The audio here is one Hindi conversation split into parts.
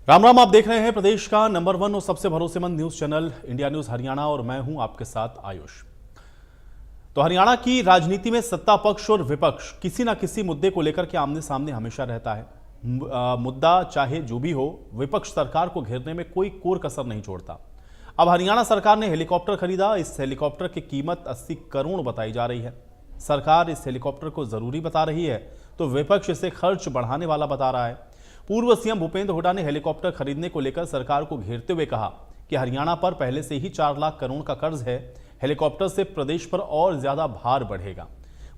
राम राम। आप देख रहे हैं प्रदेश का नंबर 1 और सबसे भरोसेमंद news channel India news Haryana और मैं हूं आपके साथ आयुष। तो हरियाणा की राजनीति में सत्ता पक्ष और विपक्ष किसी ना किसी मुद्दे को लेकर के आमने सामने हमेशा रहता है। मुद्दा चाहे जो भी हो, विपक्ष सरकार को घेरने में कोई कोर कसर नहीं छोड़ता। अब हरियाणा सरकार ने हेलीकॉप्टर खरीदा। इस हेलीकॉप्टर की कीमत 80 करोड़ बताई जा रही है। सरकार इस हेलीकॉप्टर को जरूरी बता रही है तो विपक्ष इसे खर्च बढ़ाने वाला बता रहा है। पूर्व सीएम भूपेंद्र हुड्डा ने हेलीकॉप्टर खरीदने को लेकर सरकार को घेरते हुए कहा कि हरियाणा पर पहले से ही 4 लाख करोड़ का कर्ज है, हेलीकॉप्टर से प्रदेश पर और ज्यादा भार बढ़ेगा।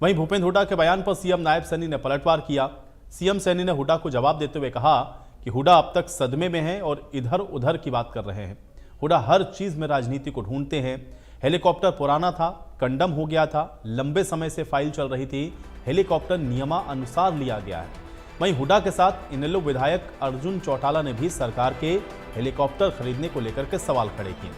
वहीं भूपेंद्र हुड्डा के बयान पर सीएम नायब सैनी ने पलटवार किया। सीएम सैनी ने हुड्डा को जवाब देते हुए कहा कि हुड्डा अब तक सदमे में हैं और इधर उधर की बात कर रहे हैं। हुड्डा हर चीज में राजनीति को ढूंढते हैं। हेलीकॉप्टर पुराना था, कंडम हो गया था, लंबे समय से फाइल चल रही थी, हेलीकॉप्टर नियमानुसार लिया गया है। वहीं हुड्डा के साथ इनेलो विधायक अर्जुन चौटाला ने भी सरकार के हेलीकॉप्टर खरीदने को लेकर के सवाल खड़े किए।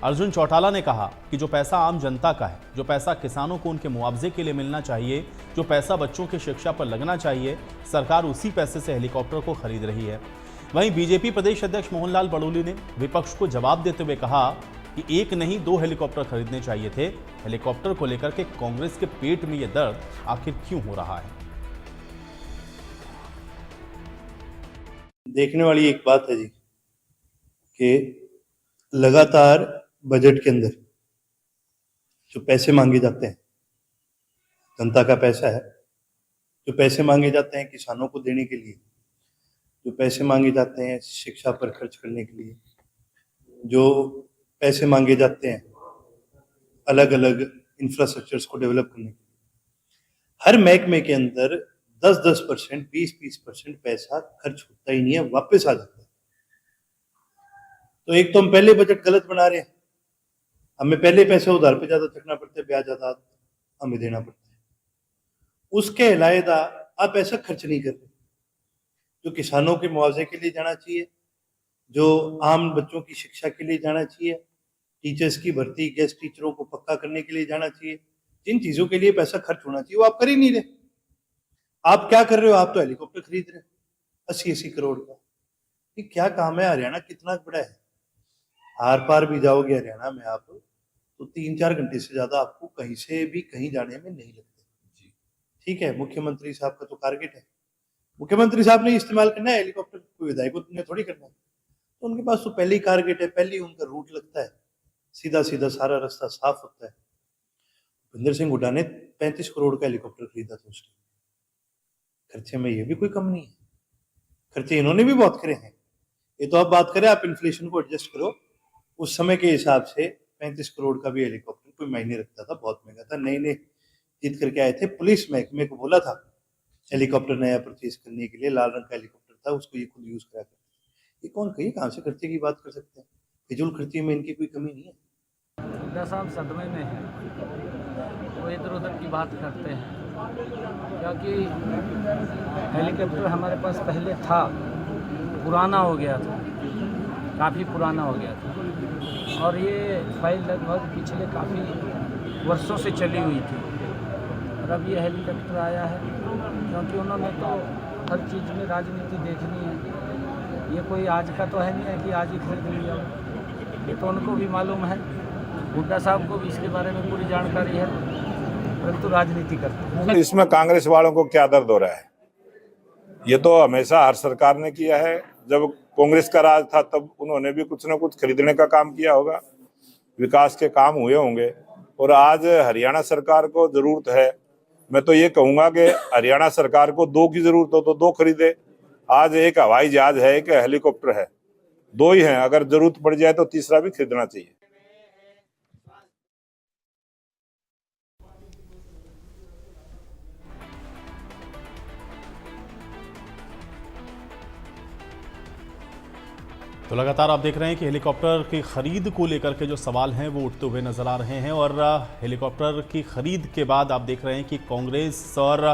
अर्जुन चौटाला ने कहा कि जो पैसा आम जनता का है, जो पैसा किसानों को उनके मुआवजे के लिए मिलना चाहिए, जो पैसा बच्चों की शिक्षा पर लगना चाहिए, सरकार उसी पैसे से हेलीकॉप्टर को खरीद रही है। वहीं बीजेपी प्रदेश अध्यक्ष मोहनलाल बड़ोली ने विपक्ष को जवाब देते हुए कहा कि एक नहीं 2 हेलीकॉप्टर खरीदने चाहिए थे। हेलीकॉप्टर को लेकर के कांग्रेस के पेट में यह दर्द आखिर क्यों हो रहा है? देखने वाली एक बात है जी कि लगातार बजट के अंदर जो पैसे मांगे जाते हैं, जनता का पैसा है, जो पैसे मांगे जाते हैं किसानों को देने के लिए, जो पैसे मांगे जाते हैं शिक्षा पर खर्च करने के लिए, जो पैसे मांगे जाते हैं अलग अलग इंफ्रास्ट्रक्चर्स को डेवलप करने के लिए, हर महकमे के अंदर 10-10%, 20-20% पैसा खर्च होता ही नहीं है, वापस आ जाता है। तो एक तो हम पहले बजट गलत बना रहे हैं, हमें पहले पैसे उधार पे ज्यादा चकना पड़ता है, ब्याज ज्यादा हमें देना पड़ता है। उसके अलावा आप ऐसा खर्च नहीं कर रहे जो किसानों के मुआवजे के लिए जाना चाहिए, जो आम बच्चों की शिक्षा के लिए जाना चाहिए, टीचर्स की भर्ती, गेस्ट टीचरों को पक्का करने के लिए जाना चाहिए। जिन चीजों के लिए पैसा खर्च होना चाहिए वो आप कर ही नहीं रहे। आप क्या कर रहे हो? आप तो हेलीकॉप्टर खरीद रहे हो 80-80 करोड़ का। ये क्या काम है? हरियाणा कितना बड़ा है, आर पार भी जाओगे हरियाणा में आप तो 3-4 घंटे से ज्यादा आपको कहीं से भी कहीं जाने में नहीं लगते। ठीक है, मुख्यमंत्री साहब का तो टारगेट है, मुख्यमंत्री साहब ने इस्तेमाल करना है हेलीकॉप्टर, कोई विधायकों ने थोड़ी करना है। तो उनके पास तो पहले ही टारगेट है, पहले ही उनका रूट लगता है, सीधा सीधा सारा रास्ता साफ होता है। भूपेंद्र सिंह हुड्डा ने 35 करोड़ का हेलीकॉप्टर खरीदा था उसके खर्चे में, ये भी कोई कम नहीं है। खर्चे इन्होंने भी बहुत करे हैं। ये तो आप बात करें, आप इन्फ्लेशन को एडजस्ट करो, उस समय के हिसाब से 35 करोड़ का भी हेलीकॉप्टर कोई मायने रखता था, बहुत महंगा था। नए नए जीत करके आए थे, पुलिस महकमे को बोला था हेलीकॉप्टर नया परचेज करने के लिए, लाल रंग का हेलीकॉप्टर था, उसको ये खुद यूज करा करते। ये कौन कहीं कहाँ से खर्चे की बात कर सकते हैं? फिजूल खर्चे में इनकी कोई कमी नहीं है। हुड्डा साहब सदमे में है, वो इधर उधर की बात करते हैं, क्योंकि हेलीकॉप्टर हमारे पास पहले था, पुराना हो गया था, काफ़ी पुराना हो गया था, और ये फाइल लगभग पिछले काफ़ी वर्षों से चली हुई थी। और अब ये हेलीकॉप्टर आया है क्योंकि उन्होंने तो हर चीज़ में राजनीति देखनी है। ये कोई आज का तो है नहीं है कि आज ही खरीद लिया, ये तो उनको भी मालूम है, हुड्डा साहब को भी इसके बारे में पूरी जानकारी है, परंतु राजनीति करते हैं। इसमें कांग्रेस वालों को क्या दर्द हो रहा है? ये तो हमेशा हर सरकार ने किया है। जब कांग्रेस का राज था तब उन्होंने भी कुछ न कुछ खरीदने का काम किया होगा, विकास के काम हुए होंगे। और आज हरियाणा सरकार को जरूरत है, मैं तो ये कहूंगा कि हरियाणा सरकार को 2 की जरूरत हो तो 2 खरीदे। आज एक हवाई जहाज है, एक हेलीकॉप्टर है, 2 ही हैं। अगर जरूरत पड़ जाए तो तीसरा भी खरीदना चाहिए। तो लगातार आप देख रहे हैं कि हेलीकॉप्टर की खरीद को लेकर के जो सवाल हैं वो उठते हुए नजर आ रहे हैं। और हेलीकॉप्टर की खरीद के बाद आप देख रहे हैं कि कांग्रेस और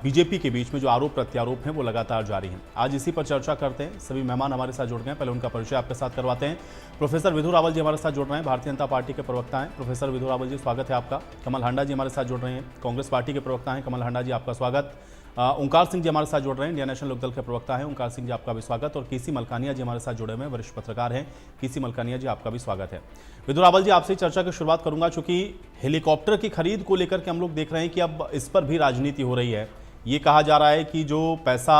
बीजेपी के बीच में जो आरोप प्रत्यारोप हैं वो लगातार जारी हैं। आज इसी पर चर्चा करते हैं। सभी मेहमान हमारे साथ जुड़ गए हैं, पहले उनका परिचय आपके साथ करवाते हैं। प्रोफेसर विधु रावल जी हमारे साथ जुड़ रहे हैं, भारतीय जनता पार्टी के प्रवक्ता हैं। प्रोफेसर विधु रावल जी, स्वागत है आपका। कमल हांडा जी हमारे साथ जुड़ रहे हैं, कांग्रेस पार्टी के प्रवक्ता हैं। कमल हांडा जी, आपका स्वागत। ओंकार सिंह जी हमारे साथ जुड़ रहे हैं, इंडियन नेशनल लोकदल के प्रवक्ता हैं। ओंकार सिंह जी आपका भी स्वागत। और केसी मलकानिया जी हमारे साथ जुड़े हुए हैं, वरिष्ठ पत्रकार हैं। केसी मलकानिया जी आपका भी स्वागत है। विदुर रावल जी आपसे चर्चा की शुरुआत करूंगा, चूंकि हेलीकॉप्टर की खरीद को लेकर के हम लोग देख रहे हैं कि अब इस पर भी राजनीति हो रही है। ये कहा जा रहा है कि जो पैसा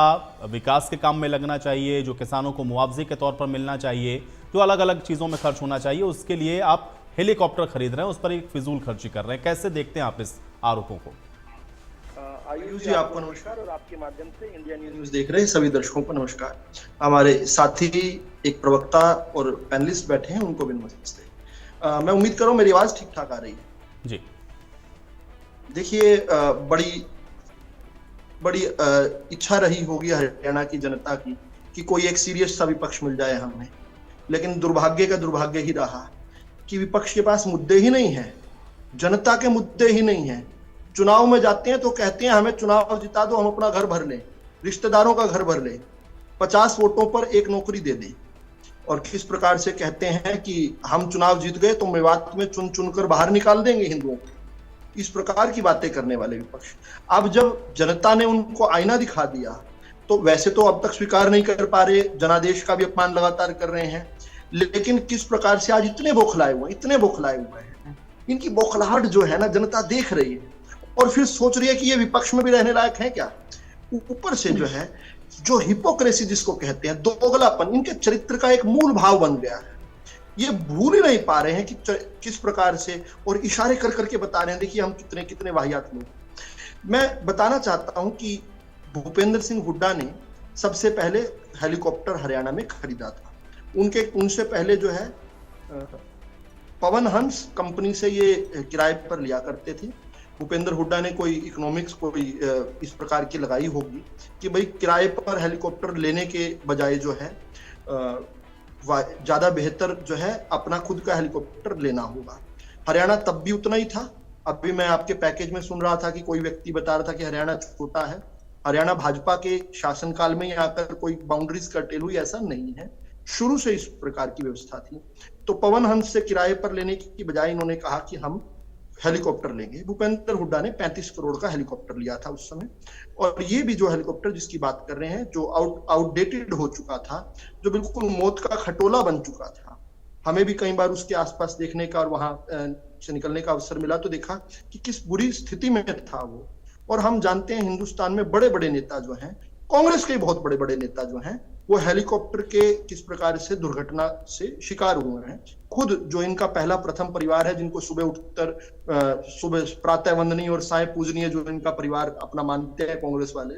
विकास के काम में लगना चाहिए, जो किसानों को मुआवजे के तौर पर मिलना चाहिए, जो अलग अलग चीज़ों में खर्च होना चाहिए, उसके लिए आप हेलीकॉप्टर खरीद रहे हैं, उस पर एक फिजूल खर्ची कर रहे हैं। कैसे देखते हैं आप इस आरोपों को? आयुष जी आपको नमस्कार, और आपके माध्यम से इंडिया न्यूज देख रहे सभी दर्शकों को नमस्कार। हमारे साथी एक प्रवक्ता और पैनलिस्ट बैठे हैं, उनको भी नमस्ते। मैं उम्मीद कर रहा हूँ मेरी आवाज ठीक ठाक आ रही है जी। देखिए, बड़ी इच्छा रही होगी हरियाणा की जनता की कि कोई एक सीरियस सा विपक्ष मिल जाए हमें, लेकिन दुर्भाग्य का दुर्भाग्य ही रहा कि विपक्ष के पास मुद्दे ही नहीं है, जनता के मुद्दे ही नहीं है। चुनाव में जाते हैं तो कहते हैं हमें चुनाव जिता दो, हम अपना घर भर लें, रिश्तेदारों का घर भर लें, 50 वोटों पर एक नौकरी दे दें, और किस प्रकार से कहते हैं कि हम चुनाव जीत गए तो मेवात में चुन चुनकर बाहर निकाल देंगे हिंदुओं को। इस प्रकार की बातें करने वाले विपक्ष अब जब जनता ने उनको आईना दिखा दिया तो वैसे तो अब तक स्वीकार नहीं कर पा रहे, जनादेश का भी अपमान लगातार कर रहे हैं, लेकिन किस प्रकार से आज इतने बौखलाए हुए हैं। इनकी बौखलाहट जो है ना, जनता देख रही है और फिर सोच रही है कि ये विपक्ष में भी रहने लायक है क्या। ऊपर से जो है, जो हिपोक्रेसी जिसको कहते हैं, दोगलापन, इनके चरित्र का एक मूल भाव बन गया है। ये भूल ही नहीं पा रहे हैं कि किस प्रकार से, और इशारे कर करके बता रहे हैं देखिए हम कितने कितने वाहियात लोग। मैं बताना चाहता हूं कि भूपेंद्र सिंह हुड्डा ने सबसे पहले हेलीकॉप्टर हरियाणा में खरीदा था। उनसे पहले जो है पवन हंस कंपनी से ये किराए पर लिया करते थे। भूपेंद्र हुड्डा ने कोई इकोनॉमिक्स कोई इस प्रकार की लगाई होगी कि भाई किराए पर हेलीकॉप्टर लेने के बजाय जो है ज्यादा बेहतर जो है अपना खुद का हेलीकॉप्टर लेना होगा। हरियाणा तब भी उतना ही था। अभी मैं आपके पैकेज में सुन रहा था कि कोई व्यक्ति बता रहा था कि हरियाणा छोटा है। हरियाणा भाजपा के शासनकाल में ही आकर कोई बाउंड्रीज कर्टेल हुई, ऐसा नहीं है। शुरू से इस प्रकार की व्यवस्था थी। तो पवन हंस से किराए पर लेने की बजाय इन्होंने कहा कि हम हेलीकॉप्टर लेंगे। भूपेंद्र हुड्डा ने 35 करोड़ का हेलीकॉप्टर लिया था उस समय। और ये भी जो हेलीकॉप्टर जिसकी बात कर रहे हैं, जो आउटडेटेड हो चुका था, जो बिल्कुल मौत का खटोला बन चुका था। हमें भी कई बार उसके आसपास देखने का और वहां से निकलने का अवसर मिला तो देखा कि किस बुरी स्थिति में था वो। और हम जानते हैं हिंदुस्तान में बड़े बड़े नेता जो हैं, कांग्रेस के बहुत बड़े बड़े नेता जो हैं, वो हेलीकॉप्टर के किस प्रकार से दुर्घटना से शिकार हुए हैं। खुद जो इनका पहला प्रथम परिवार है, जिनको सुबह उठकर सुबह प्रातः वंदनीय और साय पूजनीय जो इनका परिवार अपना मानते हैं कांग्रेस वाले,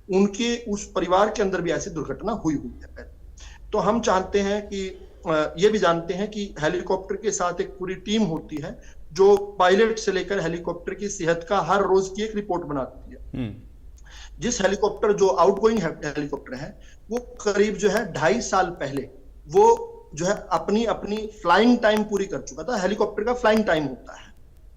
उनके उस परिवार के अंदर भी ऐसी दुर्घटना हुई है पहले। तो हम चाहते हैं कि ये भी जानते हैं कि हेलीकॉप्टर के साथ एक पूरी टीम होती है जो पायलट से लेकर हेलीकॉप्टर की सेहत का हर रोज की एक रिपोर्ट बनाती है। जिस हेलीकॉप्टर जो आउटगोइंग हेलीकॉप्टर है, वो करीब जो है 2.5 साल पहले वो जो है अपनी फ्लाइंग टाइम पूरी कर चुका था। हेलीकॉप्टर का फ्लाइंग टाइम होता है,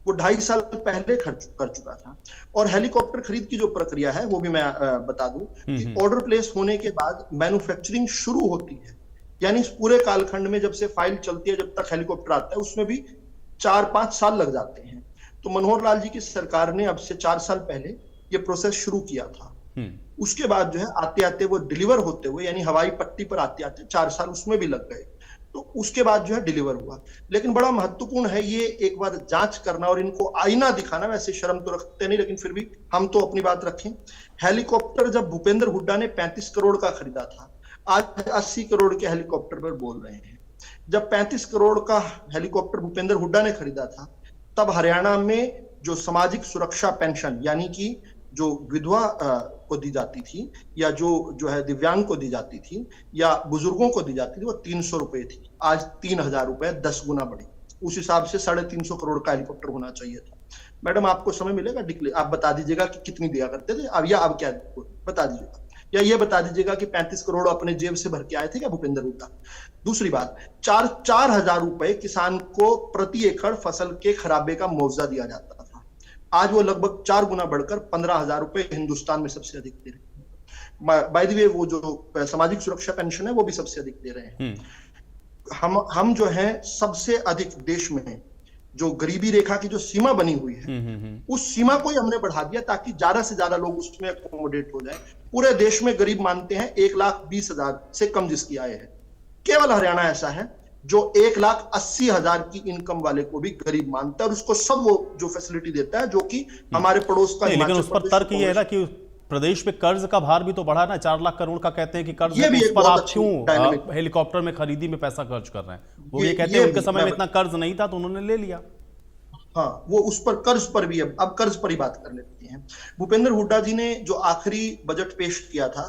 वो 2.5 साल पहले कर चुका था। और हेलीकॉप्टर खरीद की जो प्रक्रिया है वो भी मैं बता दूं कि ऑर्डर प्लेस होने के बाद मैन्युफैक्चरिंग शुरू होती है, यानी इस पूरे कालखंड में जब से फाइल चलती है जब तक हेलीकॉप्टर आता है उसमें भी 4-5 साल लग जाते हैं। तो मनोहर लाल जी की सरकार ने अब से 4 साल पहले ये प्रोसेस शुरू किया था। उसके बाद जो है आते आते वो डिलीवर होते हुए, यानी हवाई पट्टी पर आते आते 4 साल उसमें भी लग गए। तो उसके बाद जो है डिलीवर हुआ। लेकिन बड़ा महत्वपूर्ण है ये एक बार जांच करना और इनको आईना दिखाना। वैसे शर्म तो रखते नहीं, लेकिन फिर भी हम तो अपनी बात रखें। हेलीकॉप्टर जब भूपेंद्र हुड्डा ने 35 करोड़ का खरीदा था, आज 80 करोड़ के हेलीकॉप्टर पर बोल रहे हैं। जब 35 करोड़ का हेलीकॉप्टर भूपेंद्र हुड्डा ने खरीदा था, तब हरियाणा में जो सामाजिक सुरक्षा पेंशन, यानी कि जो विधवा को दी जाती थी, या जो है दिव्यांग को दी जाती थी, या बुजुर्गों को दी जाती थी, वो 300 रुपए थी। आज 3000 रुपए, 10 गुना बढ़ी। उस हिसाब से 350 करोड़ का हेलीकॉप्टर होना चाहिए था। मैडम आपको समय मिलेगा डिक्लेयर, आप बता दीजिएगा कि कितनी दिया करते थे अब, या अब क्या बता दीजिएगा, या ये बता दीजिएगा कि 35 करोड़ अपने जेब से भर के आए थे क्या भूपेंद्र हुड्डा। दूसरी बात, 4,000 रुपए किसान को प्रति एकड़ फसल के खराबे का मुआवजा दिया जाता था। आज वो लगभग 4 गुना बढ़कर 15,000 रुपए हिंदुस्तान में सबसे अधिक दे रहे हैं। बाय द वे, वो जो सामाजिक सुरक्षा पेंशन है वो भी सबसे अधिक दे रहे हैं। हम जो है सबसे अधिक देश में जो गरीबी रेखा की जो सीमा बनी हुई है उस सीमा को ही हमने बढ़ा दिया ताकि ज्यादा से ज्यादा लोग उसमें अकोमोडेट हो जाए। पूरे देश में गरीब मानते हैं 1,20,000 से कम जिसकी आय है, केवल हरियाणा ऐसा है जो 1,80,000 की इनकम वाले को भी गरीब मानता है और उसको सब वो जो फैसिलिटी देता है, जो कि हमारे पड़ोस का लेकिन उस पर तर्क ये है ना कि प्रदेश में कर्ज का भार भी तो बढ़ा ना, 4 लाख करोड़ का कहते हैं कि कर्ज है, उस पर आप क्यों हेलीकॉप्टर में खरीदी में पैसा खर्च कर रहे हैं? वो ये कहते हैं उनके समय में इतना कर्ज नहीं था तो उन्होंने ले लिया। हाँ, वो उस पर कर्ज पर भी अब कर्ज पर ही बात कर लेते हैं। भूपेंद्र हुड्डा जी ने जो आखिरी बजट पेश किया था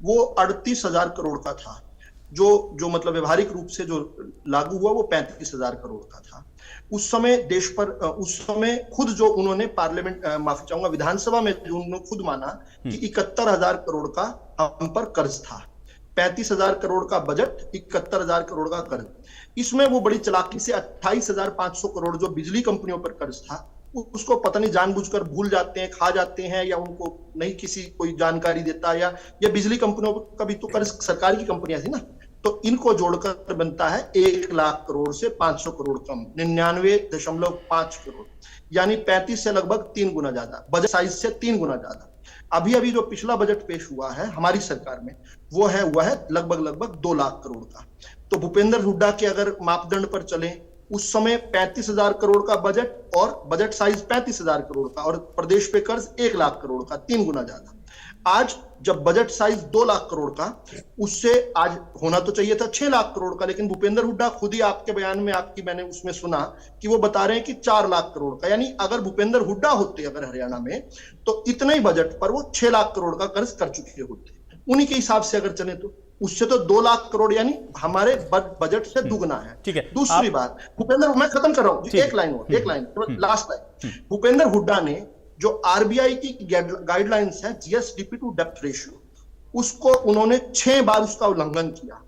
वो 38,000 करोड़ का था, जो मतलब व्यवहारिक रूप से जो लागू हुआ वो 35,000 करोड़ का था। उस समय देश पर उस समय खुद जो उन्होंने पार्लियामेंट माफी चाहूंगा विधानसभा में जो उन्होंने खुद माना कि 71,000 करोड़ का हम पर कर्ज था। 35,000 करोड़ का बजट, 71,000 करोड़ का कर्ज। इसमें वो बड़ी चालाकी से 28,500 करोड़ जो बिजली कंपनियों पर कर्ज था उसको पता नहीं जानबूझकर भूल जाते हैं, खा जाते हैं, या उनको नहीं किसी कोई जानकारी देता, या बिजली कंपनियों का भी तो कर्ज सरकार की कंपनियां थी ना, तो इनको जोड़कर बनता है 1 लाख करोड़ से 500 करोड़ कम, 99.5 करोड़, यानी 35 से लगभग 3 गुना ज्यादा, बजट साइज से 3 गुना ज्यादा। अभी जो पिछला बजट पेश हुआ है हमारी सरकार में वो है लगभग 2 लाख करोड़ का। तो भूपेंद्र हुड्डा के अगर मापदंड पर चले, उस समय 35,000 करोड़ का बजट और बजट साइज 35,000 करोड़ का और प्रदेश पे कर्ज 1 लाख करोड़ का, 3 गुना ज्यादा। आज जब बजट साइज 2 लाख करोड़ का, उससे आज होना तो चाहिए था 6 लाख करोड़ का, लेकिन भूपेंद्र हुड्डा खुद ही आपके बयान में मैंने उसमें सुना कि वो बता रहे हैं कि 4 लाख करोड़ का, यानी अगर भूपेंद्र हुड्डा होते अगर हरियाणा में तो इतने ही बजट पर वो 6 लाख करोड़ का कर्ज कर चुके होते। उन्हीं के हिसाब से अगर चले तो उससे तो 2 लाख करोड़ यानी हमारे बजट से दुगना है। ठीक है। दूसरी बात, भूपेंद्र, मैं खत्म कर रहा हूं, एक line last line. Bhupendra Hooda ने जो आरबीआई की गाइडलाइंस है जीएसडीपी टू डेप्थ रेशियो, उसको उन्होंने 6 बार उसका उल्लंघन किया,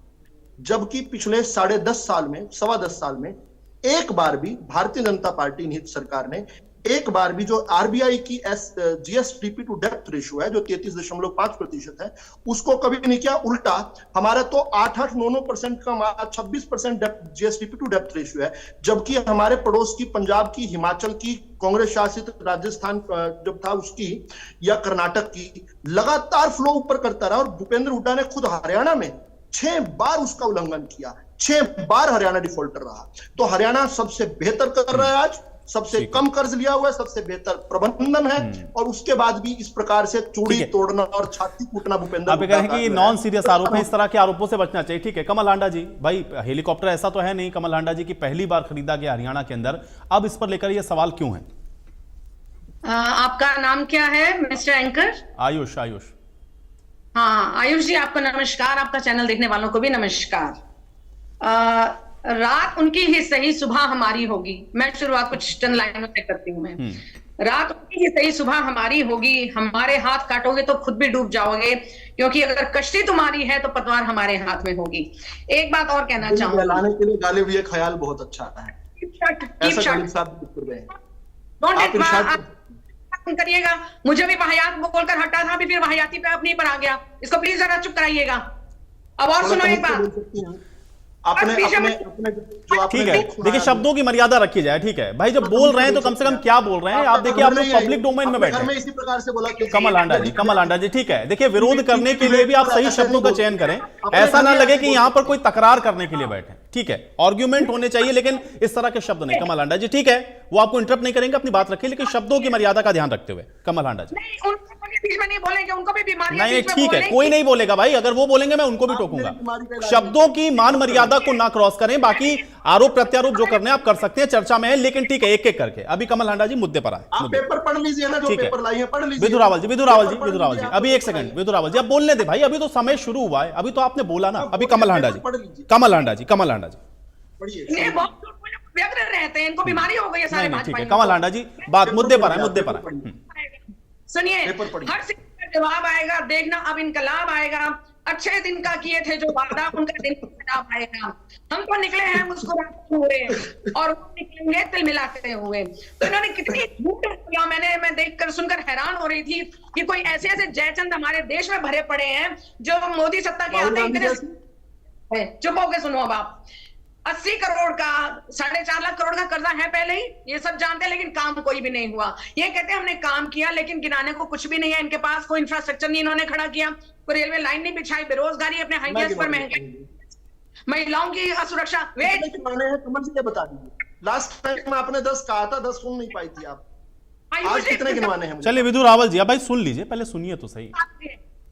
जबकि पिछले 10.5 साल में 10.25 साल में एक बार भी भारतीय जनता पार्टी नीत सरकार ने एक बार भी जो आरबीआई की जीएसडीपी टू डेप्थ रेशियो है जो 33.5% है उसको कभी नहीं किया। उल्टा हमारा तो 8-9% का 26% जीएसडीपी टू डेप्थ रेशियो है, जबकि हमारे पड़ोस की पंजाब की, हिमाचल की, कांग्रेस शासित राजस्थान जब था उसकी, या कर्नाटक की, लगातार फ्लो ऊपर करता रहा। और भूपेंद्र हुड्डा ने खुद हरियाणा में 6 बार उसका उल्लंघन किया, 6 बार हरियाणा डिफॉल्टर रहा। तो हरियाणा सबसे बेहतर कर रहा है, आज सबसे कम कर्ज लिया हुआ है, सबसे बेहतर प्रबंधन है, और उसके बाद भी इस प्रकार से चूड़ी तोड़ना और छाती कूटना भूपेंद्र, आप कह रहे हैं कि ये नॉन सीरियस आरोप है, इस तरह के आरोपों से बचना चाहिए। ठीक है कमल हांडा जी, भाई हेलीकॉप्टर ऐसा तो है नहीं कमल हांडा जी की पहली बार खरीदा गया हरियाणा के अंदर, अब इस पर लेकर ये सवाल क्यों है? आपका नाम क्या है मिस्टर एंकर? आयुष। हाँ आयुष जी, आपको नमस्कार, आपका चैनल देखने वालों को भी नमस्कार। रात उनकी ही सही, सुबह हमारी होगी। मैं शुरुआत कुछ चंद लाइनों से करती हूँ। मैं रात उनकी ही सही, सुबह हमारी होगी। हमारे हाथ काटोगे तो खुद भी डूब जाओगे, क्योंकि अगर कश्ती तुम्हारी है तो पतवार हमारे हाथ में होगी। एक बात और कहना चाहूंगी, लाने के लिए डाले हुए ख्याल बहुत अच्छा है, करिएगा। मुझे भी वाहियात बोलकर हटा था, अभी फिर वाहियाती पे अपनी पर आ गया। इसको प्लीज जरा चुप कराइएगा। अब और सुनो एक बात, ठीक है, देखिए शब्दों की मर्यादा रखी जाए। ठीक है भाई, जब बोल रहे हैं तो कम से कम क्या बोल रहे हैं आप देखिए, आप लोग पब्लिक डोमेन में बैठे हैं। इसी प्रकार से बोला कमल हांडा जी ठीक है, देखिए विरोध करने के लिए भी आप सही शब्दों का चयन करें, ऐसा ना लगे कि यहां पर कोई तकरार करने के लिए बैठे। ठीक है, आर्ग्यूमेंट होने चाहिए लेकिन इस तरह के शब्द नहीं। कमल हांडा जी ठीक है, वो आपको इंटरप्ट नहीं करेंगे, अपनी बात रखिए, लेकिन शब्दों की मर्यादा का ध्यान रखते हुए। कमल हांडा जी नहीं बोलेंगे, उनको भी बीमारी नहीं, ठीक है, कोई नहीं बोलेगा भाई, अगर वो बोलेंगे मैं उनको भी टोकूंगा। शब्दों की मान मर्यादा को ना क्रॉस करें, बाकी आरोप प्रत्यारोप जो करने आप कर सकते हैं, चर्चा में है, लेकिन ठीक है एक एक करके। अभी कमल हांडा जी मुद्दे पर आए, पेपर पढ़ लीजिए ना, जो पेपर लाइए पढ़ लीजिए। विधु रावल जी अभी एक सेकंड, विधु रावल जी अब बोलने दे भाई, अभी तो समय शुरू हुआ है, अभी तो आपने बोला ना। अभी कमल हांडा जी व्यग्र रहते हैं, इनको बीमारी हो गई है सारे भाजपा। ठीक है कमल हांडा जी, बात मुद्दे पर है। सुनिए, हर सिक्के का जवाब आएगा, देखना अब इनकलाब आएगा। अच्छे दिन का किए थे जो वादा, उनका दिन खराब आएगा। हम तो निकले हैं मुस्कुराते हुए और वो निकलेंगे तिल मिलाते हुए। तो इन्होंने कितनी झूठ बोला, मैं देखकर सुनकर हैरान हो रही थी कि कोई ऐसे जयचंद हमारे देश में भरे पड़े हैं जो मोदी सत्ता के आते इतने। चुप होके सुनो अब आप। 80 करोड़ का 4.5 लाख करोड़ का कर्जा है पहले ही, ये सब जानते हैं, लेकिन काम कोई भी नहीं हुआ। ये कहते हैं हमने काम किया, लेकिन गिनाने को कुछ भी नहीं है इनके पास। कोई इंफ्रास्ट्रक्चर नहीं इन्होंने खड़ा किया, कोई रेलवे लाइन नहीं बिछाई, बेरोजगारी अपने हाईएस्ट पर, महंगाई, महिलाओं की असुरक्षा, वेज कमल जी बता दीजिए, लास्ट टाइम आपने 10 कहा था, 10 सुन नहीं पाई थी आप, आज कितने गिनवाने हैं? चलिए विधु रावल जी, अब भाई सुन लीजिए, पहले सुनिए तो सही।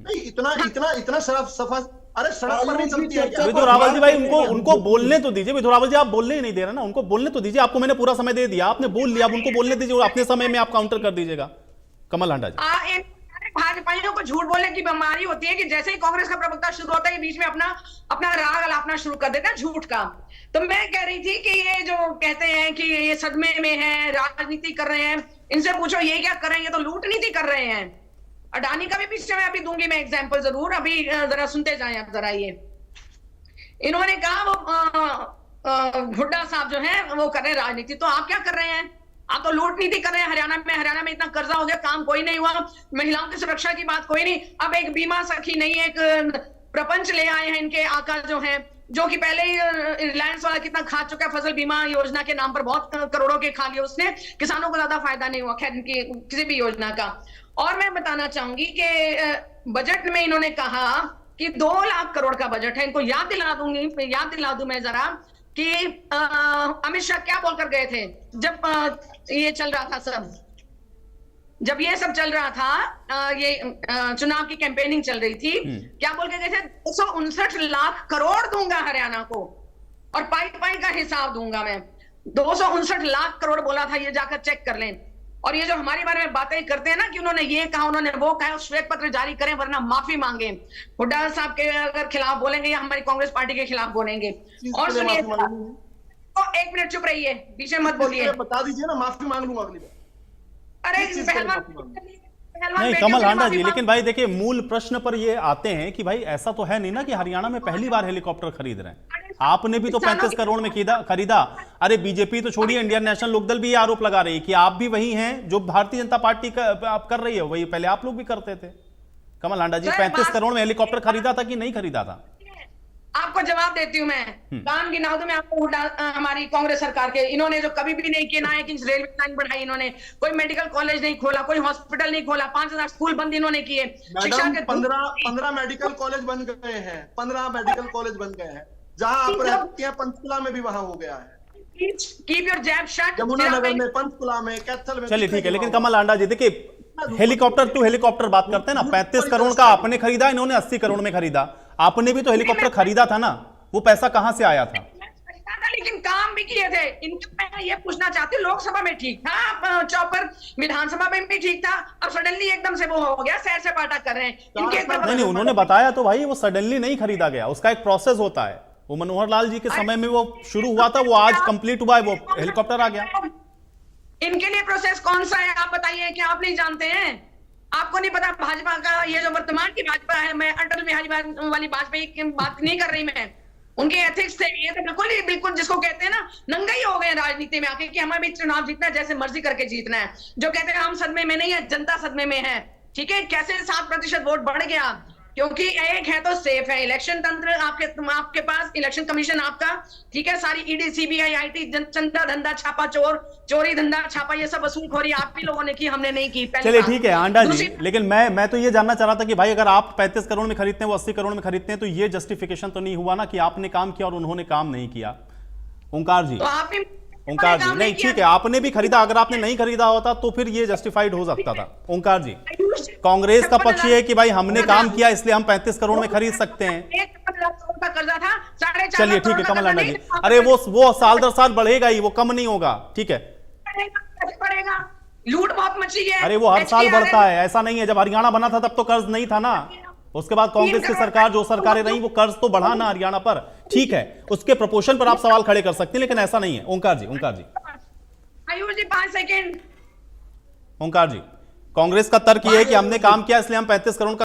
नहीं, इतना सफा, अरे सड़क पर नहीं चलती है क्या? विधु रावल जी भाई, उनको बोलने तो दीजिए। विधु रावल जी आप बोलने ही नहीं दे रहे ना, उनको बोलने तो दीजिए। आपको मैंने पूरा समय दे दिया, आपने बोल लिया, अब उनको बोलने दीजिए, अपने समय में आप काउंटर कर दीजिएगा। कमल हांडा जी, भाजपाइयों को झूठ बोलने की बीमारी होती है कि जैसे ही कांग्रेस का प्रवक्ता शुरू होता है, बीच में अपना राग अलापना शुरू कर देता है झूठ का। तो मैं कह रही थी कि ये जो कहते हैं कि ये सदमे में है, राजनीति कर रहे हैं, इनसे पूछो ये क्या कर रहे हैं? ये तो लूट नीति कर रहे हैं। अडानी का भी पीछे मैं अभी दूंगी मैं एग्जांपल जरूर, अभी जरा सुनते जाएं आप जरा। ये इन्होंने कहा वो हुड्डा साहब जो है वो कर रहे हैं राजनीति, तो आप क्या कर रहे हैं? आप तो लूट नीति कर रहे हैं। हरियाणा में इतना कर्जा हो गया, काम कोई नहीं हुआ, महिलाओं की सुरक्षा की बात कोई नहीं। अब एक बीमा सखी नहीं, एक प्रपंच ले आए हैं इनके आका जो है, जो कि पहले ही रिलायंस वाला कितना खा चुका है फसल बीमा योजना के नाम पर, बहुत करोड़ों के खा लिए उसने, किसानों को ज्यादा फायदा नहीं हुआ खैर इनकी किसी भी योजना का। और मैं बताना चाहूंगी कि बजट में इन्होंने कहा कि 2 लाख करोड़ का बजट है। इनको याद दिला दूं मैं जरा कि अमित शाह क्या बोलकर गए थे जब ये चल रहा था सब, जब ये सब चल रहा था, ये चुनाव की कैंपेनिंग चल रही थी, क्या बोल के गए थे? 259 लाख करोड़ दूंगा हरियाणा को, और पाई का हिसाब दूंगा मैं। 259 लाख करोड़ बोला था, ये जाकर चेक कर लें। और ये जो हमारे बारे में बातें करते हैं ना कि उन्होंने ये कहा, उन्होंने वो कहा, श्वेत पत्र जारी करें वरना माफी मांगे। हुड्डा साहब के अगर खिलाफ बोलेंगे या हमारी कांग्रेस पार्टी के खिलाफ बोलेंगे। और सुनिए, तो 1 मिनट चुप रहिए, पीछे मत बोलिए, बता दीजिए ना, माफी मांग लूंगा अगली बार। नहीं कमल हांडा जी, लेकिन भाई देखिए मूल प्रश्न पर ये आते हैं कि भाई ऐसा तो है नहीं ना कि हरियाणा में पहली बार हेलीकॉप्टर खरीद रहे हैं। आपने भी तो 35 करोड़ में खरीदा। अरे बीजेपी तो छोड़िए, इंडियन नेशनल लोकदल भी आरोप लगा रही है कि आप भी वही हैं जो भारतीय जनता पार्टी आप कर रही है, वही पहले आप लोग भी करते थे। कमल हांडा जी, 35 करोड़ में हेलीकॉप्टर खरीदा था कि नहीं खरीदा था? आपको जवाब देती हूं मैं, काम गिना दूं मैं आपको। हमारी कांग्रेस सरकार के इन्होंने जो कभी भी नहीं किया ना, एक इंच रेलवे लाइन बढ़ाई इन्होंने, कोई मेडिकल कॉलेज नहीं खोला, कोई हॉस्पिटल नहीं खोला, 5000 स्कूल बंद इन्होंने किए, शिक्षा के 15 मेडिकल कॉलेज बन गए हैं, 15 मेडिकल कॉलेज बन गए हैं। जहां आप रहती हैं पंचकुला में भी वहां हो गया है। Keep your jab shut. Yamunanagar में, पंचकुला में, कैथल में। चलिए ठीक है, लेकिन कमल हांडा जी देखिए, हेलीकॉप्टर टू हेलीकॉप्टर बात करते हैं ना, 35 करोड़ का आपने खरीदा, इन्होंने 80 करोड़ में खरीदा। आपने भी तो हेलीकॉप्टर खरीदा था ना, वो पैसा कहां से आया था? लेकिन काम भी किए थे इनके। मैं ये पूछना चाहती हूँ, लोकसभा में ठीक था, चौपर विधानसभा में भी ठीक था, अब सडनली एकदम से वो हो गया, सैर से पाटा कर रहे हैं इनके। नहीं, उन्होंने बताया तो भाई वो सडनली नहीं खरीदा गया, उसका एक प्रोसेस होता है। वो मनोहर लाल जी के समय में वो शुरू हुआ था, वो आज कंप्लीट हुआ है, वो हेलीकॉप्टर आ गया। इनके लिए प्रोसेस कौन सा है आप बताइए, क्या आप नहीं जानते हैं? आपको नहीं पता भाजपा का, ये जो वर्तमान की भाजपा है, मैं अटल बिहारी वाली वाजपेयी की बात नहीं कर रही, मैं उनके एथिक्स थे, ये तो बिल्कुल जिसको कहते हैं ना नंगा ही हो गए राजनीति में आके कि हमें भी चुनाव जीतना है, जैसे मर्जी करके जीतना है। जो कहते हैं हम सदमे में नहीं है, जनता सदमे में है। ठीक है, कैसे 7% वोट बढ़ गया? क्योंकि एक है तो सेफ है इलेक्शन तंत्र, आपके पास इलेक्शन कमीशन आपका, ठीक है, सारी ईडी सीबीआई आईटी चंदा धंधा छापा, चोरी धंधा छापा, ये सब वसूलखोरी आप ही लोगों ने की, हमने नहीं की। चलिए ठीक है हांडा जी, लेकिन मैं तो ये जानना चाह रहा था कि भाई अगर आप 35 करोड़ में खरीदते हैं, वो 80 करोड़ में खरीदते हैं, तो ये जस्टिफिकेशन तो नहीं हुआ ना कि आपने काम किया और उन्होंने काम नहीं किया। ओंकार जी, ओंकार जी, नहीं ठीक है, आपने भी खरीदा, अगर आपने नहीं खरीदा होता तो फिर ये जस्टिफाइड हो सकता था। ओंकार जी, कांग्रेस का पक्ष ये है कि भाई हमने काम किया इसलिए हम 35 करोड़ में खरीद सकते हैं। चलिए ठीक है कमल हांडा जी, अरे वो साल दर साल बढ़ेगा ही, वो कम नहीं होगा, ठीक है। लूट बहुत मची है, अरे वो हर साल बढ़ता है, ऐसा नहीं है। जब हरियाणा बना था तब तो कर्ज नहीं था ना, उसके बाद कांग्रेस की सरकार जो सरकारें रही वो कर्ज तो बढ़ा ना हरियाणा पर, ठीक है, उसके प्रोपोर्शन पर आप सवाल खड़े कर सकते हैं, लेकिन ऐसा नहीं है। ओंकार जी, आयुष जी 5 सेकंड। ओंकार जी, कांग्रेस का तर्क ये है कि हमने काम किया इसलिए हम 35 करोड़ का